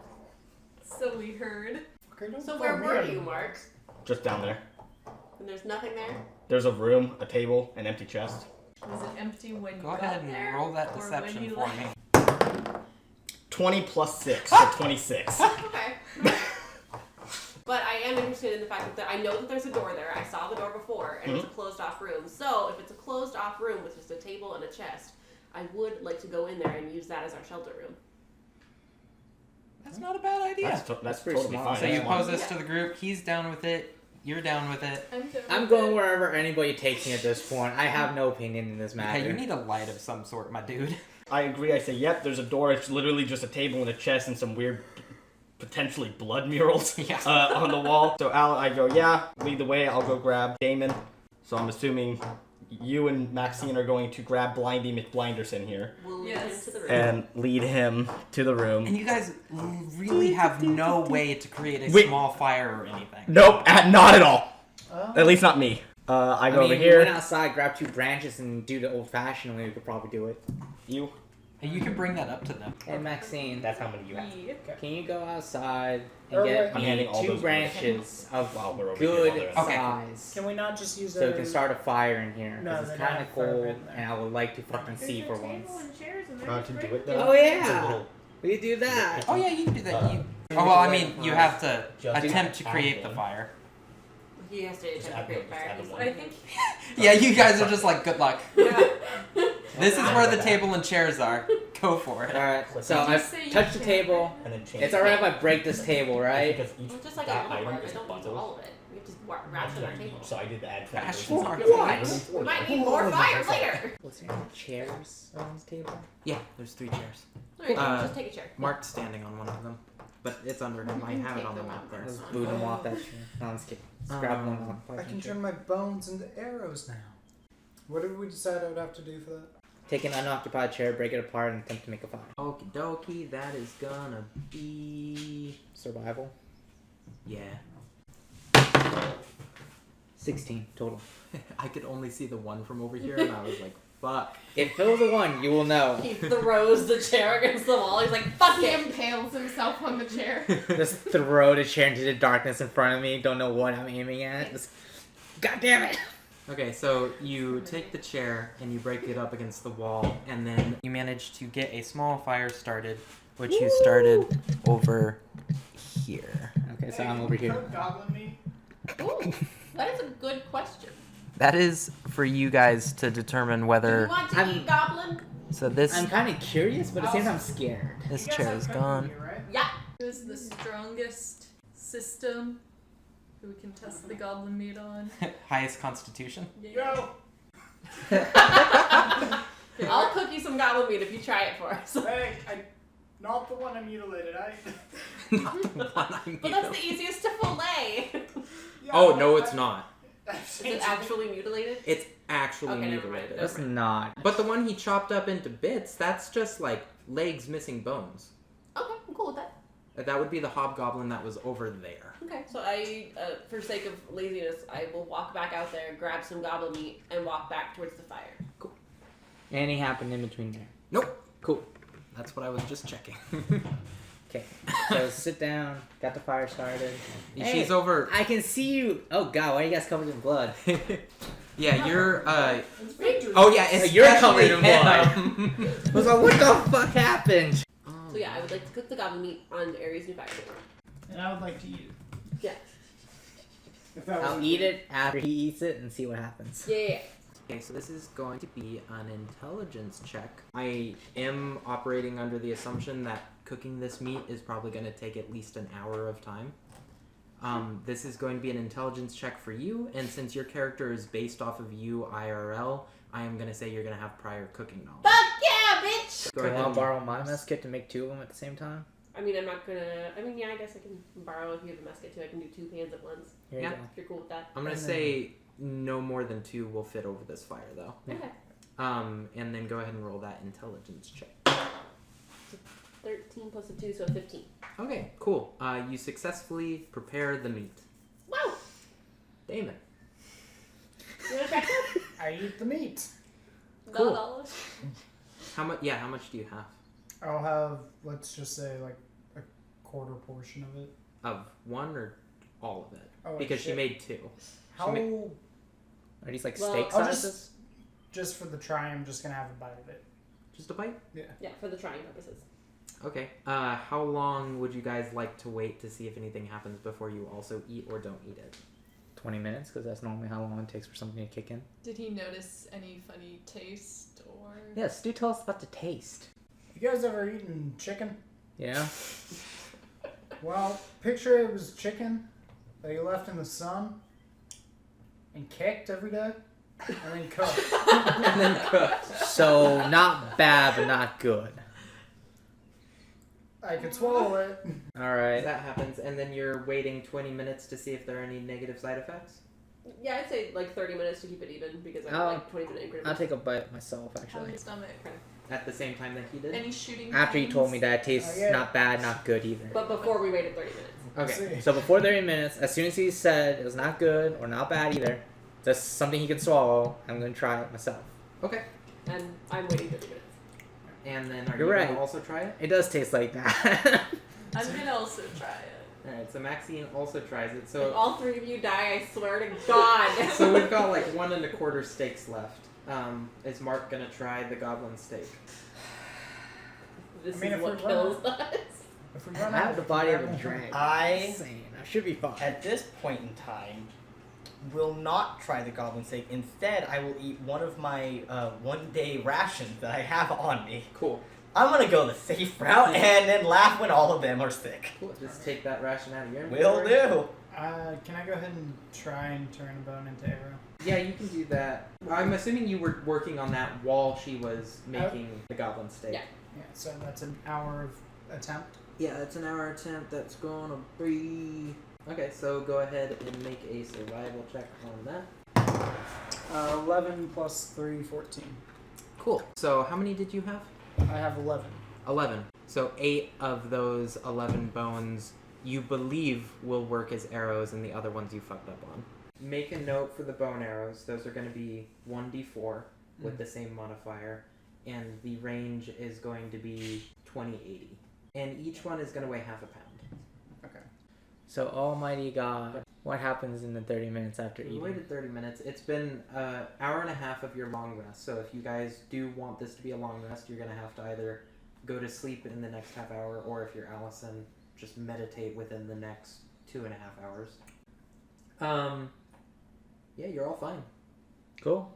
So we heard. Okay, don't So throw where me were under you, the Mark? bus. Just down there. And there's nothing there? There's a room, a table, an empty chest. Was it empty when you Go got ahead and there? roll that or deception when you for left? me. 20 plus 6, so 26. Okay. But I am interested in the fact that I know that there's a door there. I saw the door before, and it's a closed off room. So if it's a closed off room with just a table and a chest, I would like to go in there and use that as our shelter room. That's not a bad idea. That's pretty totally smart. fine. So you Yeah. pose this to the group. He's down with it. You're down with it. I'm going wherever anybody takes me at this point. I have no opinion in this Yeah, matter. you need a light of some sort, my dude. I agree. I say, yep, there's a door. It's literally just a table and a chest and some weird, potentially blood murals Yeah. on the wall. So I go, yeah, lead the way. I'll go grab Damon. So I'm assuming you and Maxine are going to grab Blindy McBlinderson here We'll lead Yes. him to the room. and lead him to the room. And you guys really have no way to create a Wait. small fire or anything. Nope, not at all. At least not me. I go over if you went here. outside, grab 2 branches, and do the old-fashioned way, we could probably do it. You. And you can bring that up to them. Hey, Maxine, That's how many you have. can you go outside and Or get I'm handing me all 2 those branches of While we're over here, good while they're in the- Okay. size? Can we not just use So we a... can start a fire in here. No, 'Cause they it's don't kind of have fire cold, in there. and I would like to fucking see for once. To do it though. Oh, yeah. It's a little- We could do that. Oh yeah, you can do that. Uh, oh well, I mean, you have to Just attempt to add create the one. fire. He has to attempt to create fire. He's I think Yeah, you guys are just like, good luck. Yeah. This is where the table and chairs are. Go for it. Alright, so Did you I've say you touched the can't- table. And then change It's alright if I break this table, right? Because each Well, just like that a little item part. I is don't need bundled. all of it. We have to ratchet our table. So I did add Gosh, foundations. what? We might need more fire later. Was there any chairs on this table? Yeah, there's 3 chairs. Alright, Uh, just take a chair. Mark's standing on one of them, but it's under him. I have it on the map there. Let's boot him off that chair. No, I'm just kidding. Let's grab one off. I can turn my bones into arrows now. What did we decide I would have to do for that? Take an unoccupied chair, break it apart, and attempt to make a fire. Okie dokie, that is gonna be... Survival. Yeah. 16 total. I could only see the 1 from over here, and I was like, fuck. If it was a 1, you will know. He throws the chair against the wall. He's like, fuck He it. impales himself on the chair. Just throw the chair into the darkness in front of me. Don't know what I'm aiming at. Just, God damn it! Okay, so you take the chair and you break it up against the wall, and then you manage to get a small fire started, which you started over here. Okay, so I'm over here. Goblin meat. Ooh, that is a good question. That is for you guys to determine Do whether. you want to I'm- eat goblin? So this I'm kind of curious, but at the same time I'm scared. this You guys chair have is cooking gone. meat, right? Yeah. It was the strongest system who we can test the goblin meat on. Highest constitution. Yo! I'll cook you some goblin meat if you try it for us. Hey, not the one I mutilated. Not the one I But that's the easiest to fillet. Yeah, Oh no, it's not. Is it actually mutilated? It's actually Okay, never mind. mutilated. That's not. But the one he chopped up into bits, that's just like legs missing bones. Okay, I'm cool with that. That would be the hobgoblin that was over there. Okay, so I, for sake of laziness, I will walk back out there, grab some goblin meat, and walk back towards the fire. Anything happened in between there? Nope. Cool. That's what I was just checking. Okay. So sit down. Got the fire started. Hey, She's over. I can see you. Oh god, why are you guys covered in blood? Yeah, you're. It's victory. Oh yeah, it's You're covered in blood. him. I was like, what the fuck happened? So yeah, I would like to cook the goblin meat on Aries' new fire pit. And I would like to eat it. Yeah. If that was I'll eat it after he eats it and see what happens. Yeah. Okay, so this is going to be an intelligence check. I am operating under the assumption that cooking this meat is probably going to take at least an hour of time. This is going to be an intelligence check for you, and since your character is based off of you IRL, I am going to say you're going to have prior cooking knowledge. Fuck yeah, bitch! Go Can ahead I and- borrow my mess kit to make two of them at the same time? I mean, I'm not gonna. I mean, yeah, I guess I can borrow if you have a mess kit too. I can do 2 pans at once. Here Yeah. you go. If you're cool with that. I'm going to say no more than 2 will fit over this fire, though. Yeah. Okay. And then go ahead and roll that intelligence check. 13 plus a 2, so 15. Okay, cool. You successfully prepare the meat. Wow! Damon. You wanna try some? I eat the meat. Cool. $1. How much? Yeah, how much do you have? I'll have, let's just say, like a quarter portion of it. Of one or all of it? Oh, Because she shit. made 2. How? Are these like Well, steak I'll sizes? just for the try, I'm just gonna have a bite of it. Just a bite? Yeah, for the trying purposes. Okay. How long would you guys like to wait to see if anything happens before you also eat or don't eat it? 20 minutes, because that's normally how long it takes for something to kick in. Did he notice any funny taste or? Yes, do tell us about the taste. You guys ever eaten chicken? Yeah? Well, picture it was chicken that you left in the sun and kicked every day and then cooked. And then cooked. So, not bad, but not good. I could swallow it. Alright. That happens, and then you're waiting 20 minutes to see if there are any negative side effects? Yeah, I'd say like 30 minutes to keep it even because I Oh. like 20-minute increments. I'll take a bite myself, How actually. his stomach? At the same time that he did? Any shooting? After you told me pains? that it tastes Oh, yeah. not bad, not good either. But before we waited 30 minutes. Okay. See. So before 30 minutes, as soon as he said it was not good or not bad either, just something he could swallow, I'm going to try it myself. Okay. And I'm waiting 30 minutes. And then are You're you right. going to also try it? It does taste like that. I'm gonna also try it. Alright, so Maxine also tries it. If So all 3 of you die, I swear to God. so we've got like 1 1/4 steaks left. Is Mark going to try the goblin steak? This I mean, is if what we kills us. If we I run have out, the we body of grab a more. dragon. I, Insane. I should be fine. at this point in time, will not try the goblin steak. Instead, I will eat one of my 1-day rations that I have on me. Cool. I'm gonna go the safe route and then laugh when all of them are sick. Cool. Just take that ration out of your Will inventory. do. Can I go ahead and try and turn a bone into arrow? Yeah, you can do that. I'm assuming you were working on that while she was making the goblin steak. Yeah. Yeah, so that's an hour of attempt. Yeah, it's an hour attempt. That's gonna be... Okay, so go ahead and make a survival check on that. 11 plus 3, 14. Cool. So how many did you have? I have 11. 11. So 8 of those 11 bones you believe will work as arrows, and the other ones you fucked up on. Make a note for the bone arrows. Those are going to be 1d4 with the same modifier, and the range is going to be 2080. And each one is going to weigh half a pound. Okay. So, Almighty God, what happens in the 30 minutes after We eating? waited 30 minutes. It's been an hour and a half of your long rest. So if you guys do want this to be a long rest, you're going to have to either go to sleep in the next half hour, or if you're Allison, just meditate within the next 2.5 hours. Yeah, you're all fine. Cool.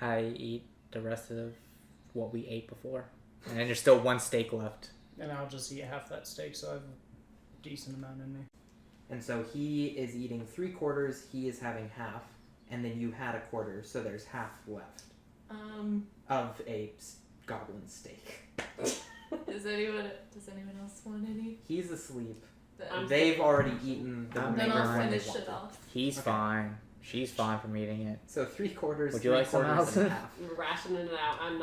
I eat the rest of what we ate before. And then there's still one steak left. And I'll just eat half that steak, so I have a decent amount in me. And so he is eating 3/4, he is having half, and then you had 1/4, so there's half left of a goblin steak. Does anyone else want any? He's asleep. Then, They've already eaten the I'm then remainder I'll of what they finish it wanted. off. He's Okay. fine. She's fine from eating it. So 3/4, Would you like some, 3/4, Allison? and half. I'm rationing it out. I'm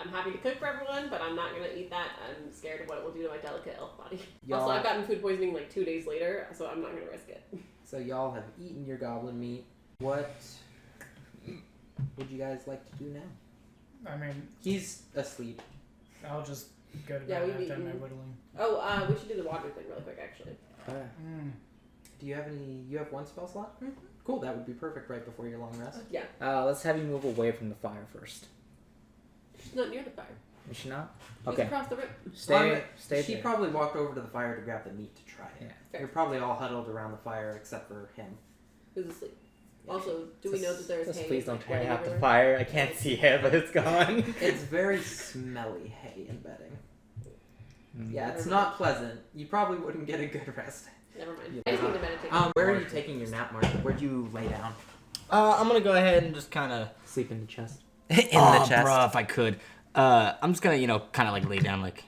happy to cook for everyone, but I'm not gonna eat that. I'm scared of what it will do to my delicate elf body. Y'all- Also, I've gotten food poisoning like 2 days later, so I'm not gonna risk it. So y'all have eaten your goblin meat. What would you guys like to do now? I mean, He's asleep. I'll just go to Yeah, bed we've after my eaten. whittling. Oh, we should do the water thing really quick, actually. Do you have any? You have one spell slot? Mm-hmm. Cool, that would be perfect right before your long rest. Yeah, Let's have you move away from the fire first. she's not near the fire. Is she not? She's Okay. across the room. Stay She there. probably walked over to the fire to grab the meat to try it. Yeah. Fair. You're probably all huddled around the fire except for him. Who's asleep? Also, do we know that there's hay? Please don't like, tear bedding out the everywhere? fire. I can't see it, but it's gone. It's very smelly hay and bedding. Yeah, it's Never not mind. pleasant. You probably wouldn't get a good rest. Never mind. Yeah. I just need to meditate. Where are you taking your nap, Mark? Where'd you lay down? I'm gonna go ahead and just kind of Sleep in the chest. in the chest. Bruh, if I could. I'm just gonna, kind of like lay down, like,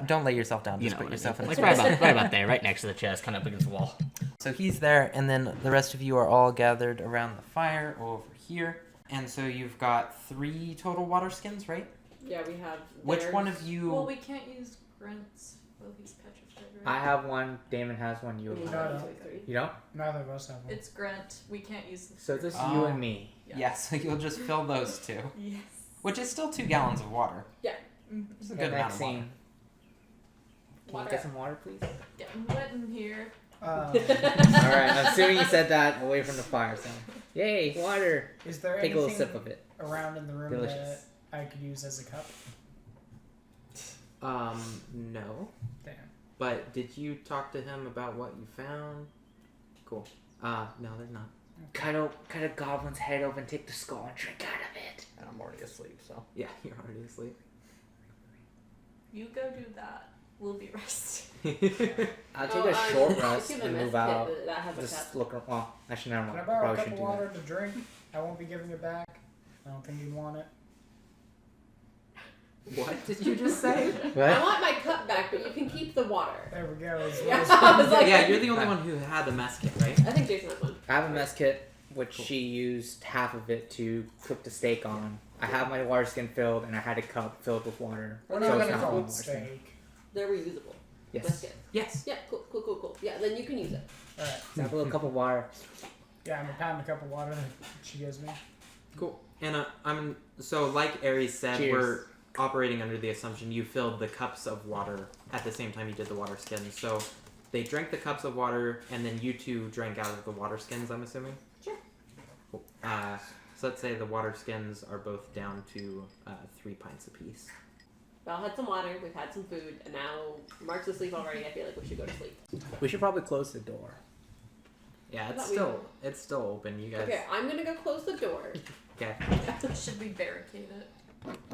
Don't lay yourself down. you Just know, put yourself in a like right about there, right next to the chest, kind of up against the wall. So he's there, and then the rest of you are all gathered around the fire over here. And so you've got 3 total water skins, right? Yeah, we have. Which theirs. one of you? Well, we can't use grunts while he's petrified, I right? have one. Damon has one. You have One, one. No, no. 2, 3. You don't? Neither of us have one. It's grunt. We can't use the So just Oh. you and me. Yeah, so you'll just fill those 2, Yes. which is still 2 gallons of water. Mhm. It's a Hey, good amount of water. Maxine, can Water. you get some water, please? Getting wet in here. Alright, I'm assuming you said that away from the fire, so. Yay, water! Is there Take a little anything sip of it. around in the room Delicious. that I could use as a cup? No. Damn. But did you talk to him about what you found? Cool. No, there's not. Cut a goblin's head open, take the skull, and drink out of it. And I'm already asleep, so. Yeah, you're already asleep. You go do that. We'll be resting. I'll take Oh, a short I rest see the and mess move kit out. that has a Just cup. look. Well, actually, never Can I mind. borrow a Probably cup should of do water that. to drink? I won't be giving it back. I don't think you'd want it. What did you just say? I What? want my cup back, but you can keep the water. There we go. It's Yeah, nice. I was like, Yeah, you're the only one who had the mess kit, right? I think Jason has one. I have a mess kit, which she used half of it to cook the steak on. I have my water skin filled, and I had a cup filled with water. We're So not it's gonna not call one it water skin. steak. They're reusable. Yes. That's good. Yes. Yeah, cool. Yeah, then you can use it. Alright. So I have a little cup of water. Yeah, I'm gonna pound a cup of water that she gives me. Cool. And so like Aries said, Cheers. we're operating under the assumption you filled the cups of water at the same time you did the water skins. So they drank the cups of water, and then you 2 drank out of the water skins, I'm assuming? Sure. Cool. So let's say the water skins are both down to 3 pints apiece. Val had some water, we've had some food, and now Mark's asleep already. I feel like we should go to sleep. We should probably close the door. Yeah, I it's thought it's still open. You guys. Okay, I'm gonna go close the door. Okay. Should we barricade it?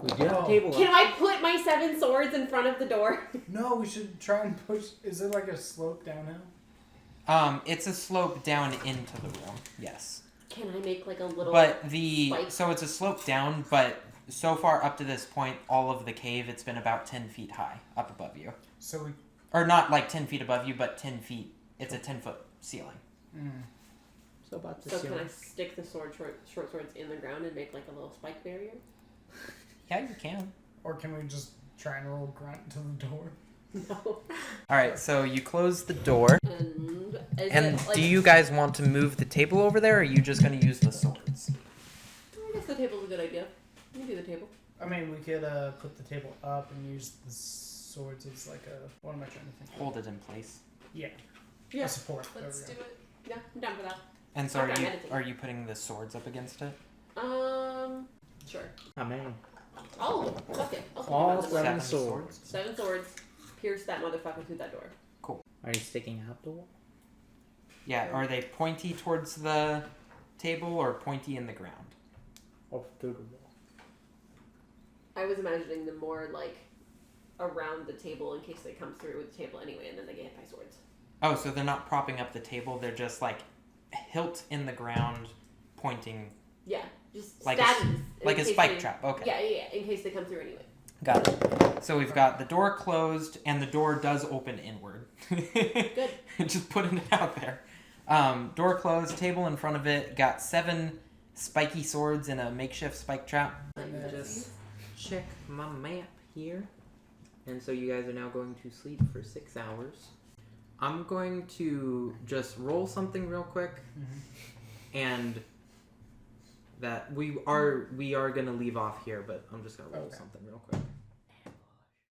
We do have Oh. a table. Can I put my 7 swords in front of the door? No, we should try and push. Is it like a slope downhill? It's a slope down into the room. Yes. Can I make like a little? But spike? so it's a slope down, but so far up to this point, all of the cave, it's been about 10 feet high up above you. So we. Or not like 10 feet above you, but 10 feet. It's a 10-foot ceiling. So about the So can I ceiling. stick the short swords in the ground and make like a little spike barrier? Yeah, you can. Or can we just try and roll grunt to the door? No. Alright, so you close the door. And is And it, like, do you guys want to move the table over there, or are you just going to use the swords? I guess the table's a good idea. You can do the table. I mean, we could put the table up and use the swords as like a. What am I trying to think? Hold it in place. Yeah. Yeah. a support. There Let's we do go. it. Yeah, I'm down for that. And so Okay, meditate. are you putting the swords up against it? Sure. How many? Oh, fuck it. I'll All put them on the 7 list. swords. 7 swords. Pierce that motherfucker through that door. Are you sticking out the wall? Yeah. Are they pointy towards the table or pointy in the ground? Or through the wall? I was imagining them more like around the table in case they come through with the table anyway, and then they get hit by swords. Oh, so they're not propping up the table. They're just like hilt in the ground, pointing Yeah, just like stabbies. like in a case spike they- trap. Okay. Yeah, in case they come through anyway. Got it. So we've got the door closed, and the door does open inward. Good. Just putting it out there. Door closed, table in front of it, got 7 spiky swords and a makeshift spike trap. Let me just check my map here. And so you guys are now going to sleep for 6 hours. I'm going to just roll something real quick. And that we are gonna leave off here, but I'm just gonna roll Okay. something real quick.